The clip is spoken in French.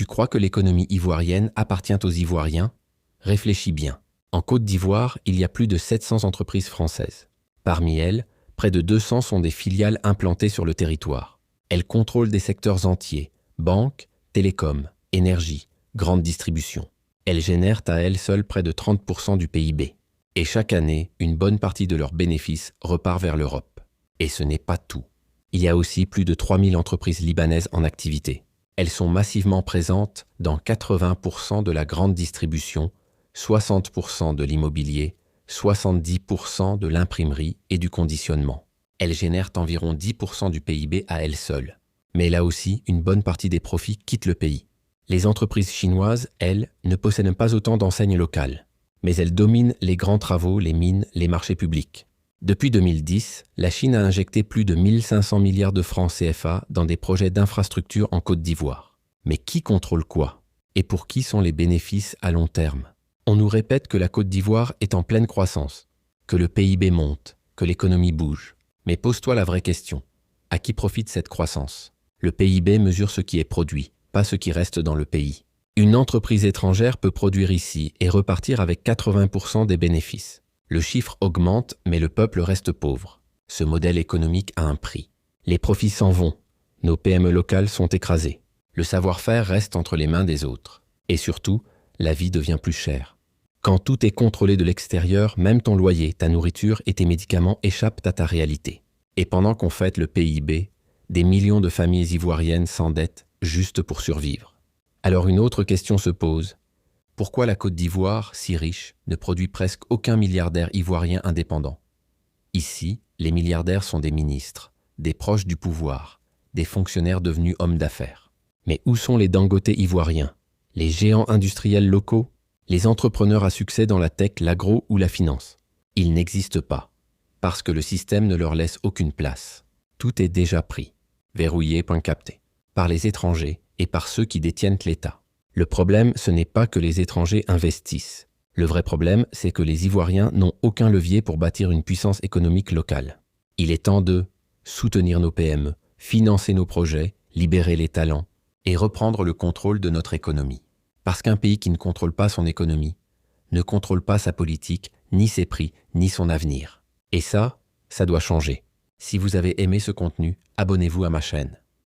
Tu crois que l'économie ivoirienne appartient aux Ivoiriens? Réfléchis bien. En Côte d'Ivoire, il y a plus de 700 entreprises françaises. Parmi elles, près de 200 sont des filiales implantées sur le territoire. Elles contrôlent des secteurs entiers, banques, télécoms, énergie, grande distribution. Elles génèrent à elles seules près de 30% du PIB. Et chaque année, une bonne partie de leurs bénéfices repart vers l'Europe. Et ce n'est pas tout. Il y a aussi plus de 3000 entreprises libanaises en activité. Elles sont massivement présentes dans 80% de la grande distribution, 60% de l'immobilier, 70% de l'imprimerie et du conditionnement. Elles génèrent environ 10% du PIB à elles seules. Mais là aussi, une bonne partie des profits quitte le pays. Les entreprises chinoises, elles, ne possèdent pas autant d'enseignes locales. Mais elles dominent les grands travaux, les mines, les marchés publics. Depuis 2010, la Chine a injecté plus de 1500 milliards de francs CFA dans des projets d'infrastructures en Côte d'Ivoire. Mais qui contrôle quoi? Et pour qui sont les bénéfices à long terme? On nous répète que la Côte d'Ivoire est en pleine croissance, que le PIB monte, que l'économie bouge. Mais pose-toi la vraie question. À qui profite cette croissance? Le PIB mesure ce qui est produit, pas ce qui reste dans le pays. Une entreprise étrangère peut produire ici et repartir avec 80% des bénéfices. Le chiffre augmente, mais le peuple reste pauvre. Ce modèle économique a un prix. Les profits s'en vont. Nos PME locales sont écrasées. Le savoir-faire reste entre les mains des autres. Et surtout, la vie devient plus chère. Quand tout est contrôlé de l'extérieur, même ton loyer, ta nourriture et tes médicaments échappent à ta réalité. Et pendant qu'on fête le PIB, des millions de familles ivoiriennes s'endettent juste pour survivre. Alors une autre question se pose. Pourquoi la Côte d'Ivoire, si riche, ne produit presque aucun milliardaire ivoirien indépendant? Ici, les milliardaires sont des ministres, des proches du pouvoir, des fonctionnaires devenus hommes d'affaires. Mais où sont les Dangote ivoiriens? Les géants industriels locaux? Les entrepreneurs à succès dans la tech, l'agro ou la finance? Ils n'existent pas, parce que le système ne leur laisse aucune place. Tout est déjà pris, verrouillé, point capté, par les étrangers et par ceux qui détiennent l'État. Le problème, ce n'est pas que les étrangers investissent. Le vrai problème, c'est que les Ivoiriens n'ont aucun levier pour bâtir une puissance économique locale. Il est temps de soutenir nos PME, financer nos projets, libérer les talents et reprendre le contrôle de notre économie. Parce qu'un pays qui ne contrôle pas son économie ne contrôle pas sa politique, ni ses prix, ni son avenir. Et ça doit changer. Si vous avez aimé ce contenu, abonnez-vous à ma chaîne.